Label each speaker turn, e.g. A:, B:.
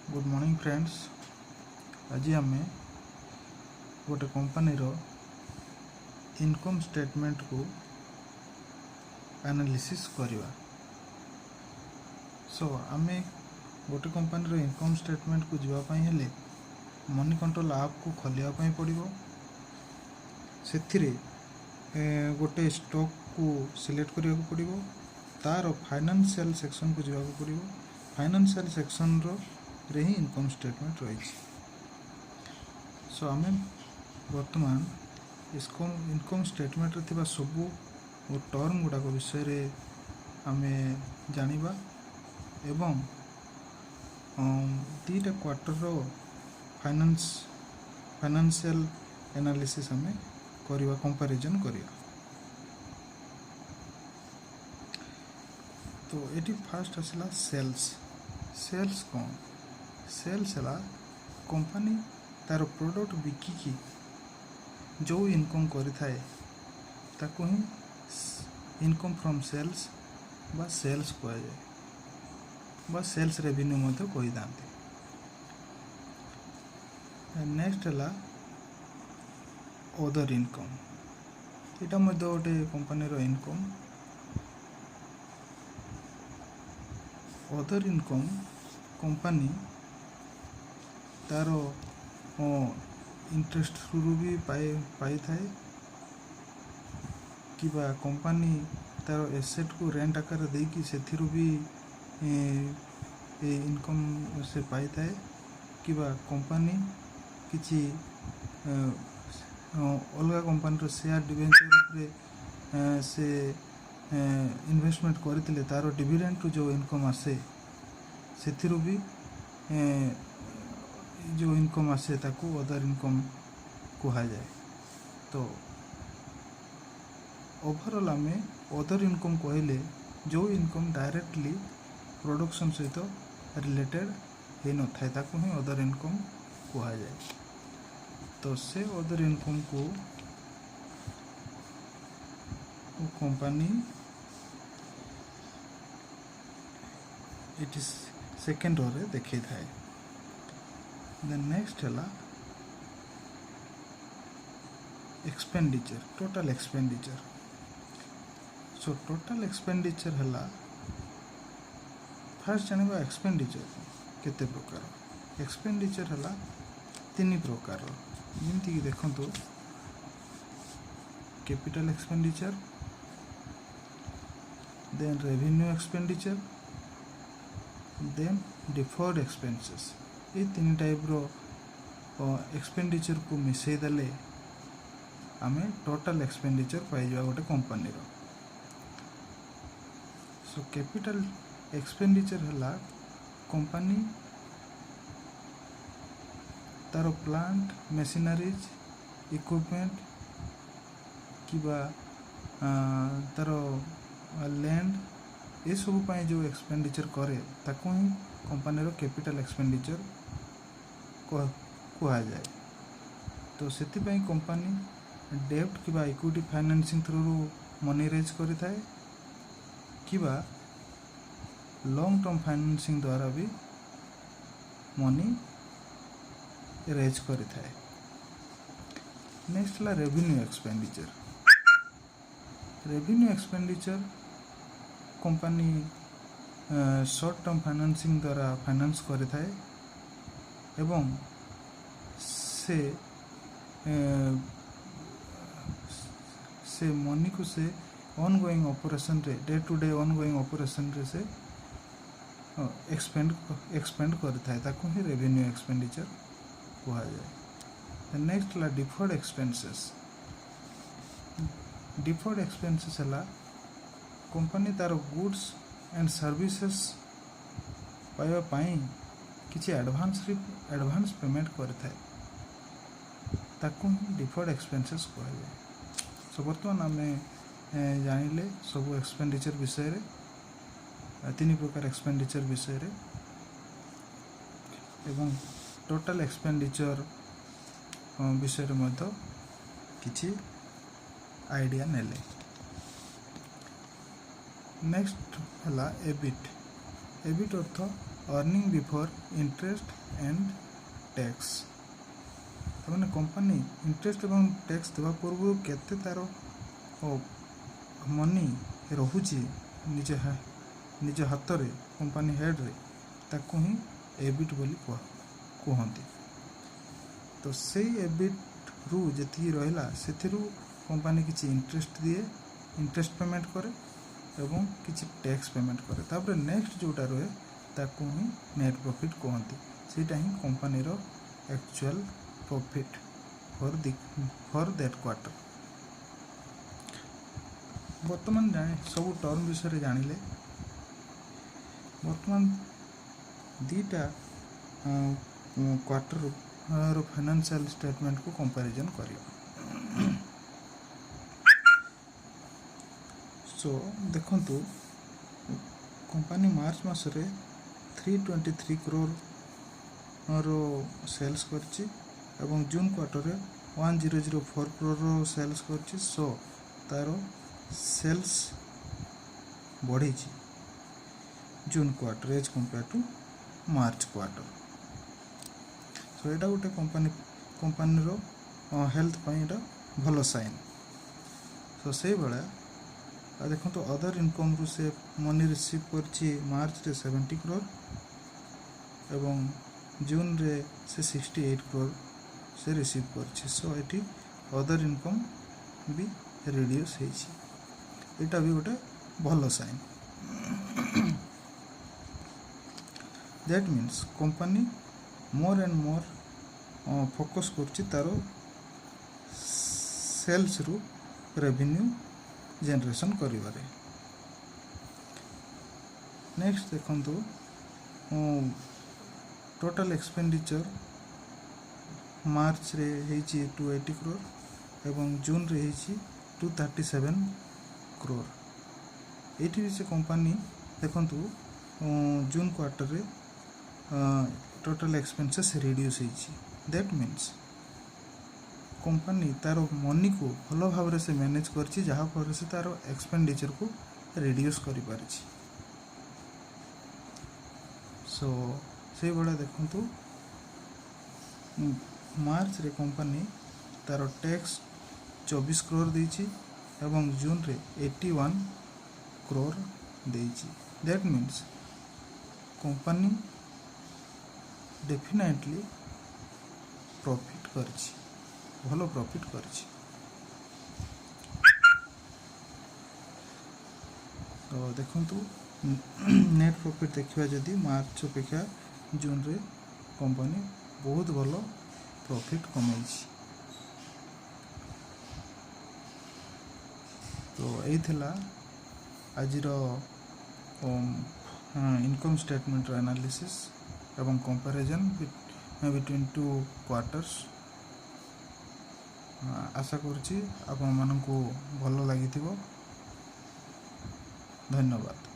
A: Good morning friends. आज आम गोटे कंपनी इनकम स्टेटमेंट को एनालिसिस करवा। सो आम गोटे कंपनी इनकम स्टेटमेंट को जावाई हेले मनी कंट्रोल ऐप को खोलिया पड़ो। से गोटे स्टॉक को सिलेक्ट करने को पड़ो, तार फाइनेंशियल सेक्शन को जावाक पड़ो। फाइनेंशियल सेक्शन रे ही इनकम स्टेटमेंट रही। सो आम बर्तमान इनकम स्टेटमेंट रे थिबा सबू टर्म गुड़ाक विषय आम जानिबा एवं दीटा क्वार्टर फाइनेंशियल एनालिसिस आम करवा, कंपैरिजन करवा। तो ये फास्ट आसला सेल्स कौन? सेल्स है कंपनी तार प्रोडक्ट बिकिकी जो इनकम करें ताको ही इनकम फ्रॉम सेल्स बा सेल्स कहुए बा सेल्स रेवेन्यू कही था। नेक्स्ट है अदर इनकम। यहाँ गोटे company income. Other income company तार इंटरेस्ट थ्रू भी पाई थाए कि कंपनी तार एसेट को रेंट आकार देकी से भी इनकम से पाई थाए कि कंपनी किसी अलग कंपनी शेयर डिवेंचर से इन्वेस्टमेंट करते तार डिविडेंड जो इनकम आसे से भी जो इनकम आसे ताको अदर इनकम कहा जाए। तो ओवरऑल आम अदर इनकम कहले जो इनकम डायरेक्टली प्रोडक्शन सहित रिलेटेड हो न था ताको ही अदर इनकम कहा जाए। तो से अदर इनकम को कंपनी इट सेकेंड रो रे देखी थाए। देन नेक्स्ट है expenditure, total expenditure. So total expenditure है फास्ट जाना एक्सपेंडिचर केते प्रकार। एक्सपेंडिचर है तीन प्रकार जमीक देखु capital expenditure, then revenue expenditure, then deferred expenses. ये तीन टाइप रो एक्सपेंडिचर को मिसई देले आम टोटल एक्सपेंडिचर पाई जा गोटे कंपनी रो। सो कैपिटल एक्सपेंडिचर है कंपनी तार प्लांट मशीनरीज इक्विपमेंट कि तार लैंड ये सब पाई जो एक्सपेंडिचर करे ताको ही कंपनी रो कैपिटल एक्सपेंडिचर कहा जाए। तो से कंपनी डेब्ट कि equity financing through money raise करि थाए कि लॉन्ग टर्म फाइनेंसिंग द्वारा भी मनी रेज करि थाए। नेक्स्ट है revenue expenditure. Revenue expenditure company short term financing द्वारा फाइनेंस करि थाए एवं से मनी को से ऑनगोइंग ऑपरेशन रे day to day ongoing operation रे से एक्सपेंड करि थाए ताको ही रेवेन्यू एक्सपेंडिचर कहा जाए। नेक्स्ट है डिफर्ड एक्सपेंसेस। डिफर्ड एक्सपेंसेस है कंपनी तार गुड्स एंड सर्विसेस पाइबा पाई किसी एडवांस पेमेंट करें ताको डिफर्ड एक्सपेंसेस कहा जाए। सो बर्तमान आम जानिले सब एक्सपेंडिचर विषय रे, तीन प्रकार एक्सपेंडिचर विषय रे एवं टोटल एक्सपेंडिचर विषय रे किछि आइडिया नेले। नेक्स्ट है एबिट। एबिट अर्थ earning before interest and tax मैंने कंपनी इंटरेस्ट एवं टैक्स देवा पूर्व केते तार मनी रोचे निज हाथ में कंपनी हेड रे ताकू ही एबिट बोली कहते तो से एबिट रु जी रहा से कंपनी किसी इंटरेस्ट दिए इंटरेस्ट पेमेंट करे एवं किसी टैक्स पेमेंट करे तापर नेक्स्ट जोटा रहे ताकू ही नेट प्रॉफिट कहते सेटा ही कंपनी रो actual profit for that quarter. बर्तमान जाने सब टर्म विषय जानिले बर्तमान दीटा क्वार्टर फाइनेंशियल स्टेटमेंट को कंपैरिजन करियो। सो देखंतु कंपनी मार्च मासरे 323 करोड़ रो सेल्स करछि एवं जून क्वार्टर रे 1004 करोड़ रो सेल्स करछि। सो तारो सेल्स बढ़ी June quarter as compare to March quarter. So एटा गोटे कंपनी रो हेल्थ पई एटा भलो साइन। सो से बेला देखो तो अदर इनकम रु से मनी रिसीव करछि मार्च रे 70 करोड़ एवं जून रे से 68 करोड़ से रिसीव करछि। सो एटी अदर इनकम भी रिड्यूस होइछि एटा भी गोटे भलो sign. That means company more and more focus करछि तारो सेल्स रु रेवेन्यू जनरेशन करिबारे। नेक्स्ट देखंतु टोटल एक्सपेंडिचर मार्च रे हेछि 280 करोड़ एवं जून रे हेछि 237 करोड़। एठी भी से कंपनी देखंतु जून क्वार्टर रे टोटल एक्सपेंसेस रिड्यूस होइछि। दैट मीन्स कंपनी तार मनी को भल भाव से मैनेज करछि जहाँ फल से तार एक्सपेंडिचर को रिड्यूस करि पारिछि। सो से बड़ा देखंतु मार्च रे कंपनी तार टैक्स 24 करोड़ देछि एवं जून रे 81 करोड़ देछि। That means company definitely profit करछि भलो प्रॉफिट करछि। तो देखंतु नेट प्रॉफिट देखिबा जदि मार्च अपेक्षा जून रे कंपनी बहुत भलो प्रॉफिट कमाइछि। तो एई थिला आजिरो इनकम स्टेटमेंट एनालिसिस एवं कंपैरिजन बिटवीन टू क्वार्टर्स। आशा करुछि आपण मानकु भलो लागिथिबो। धन्यवाद।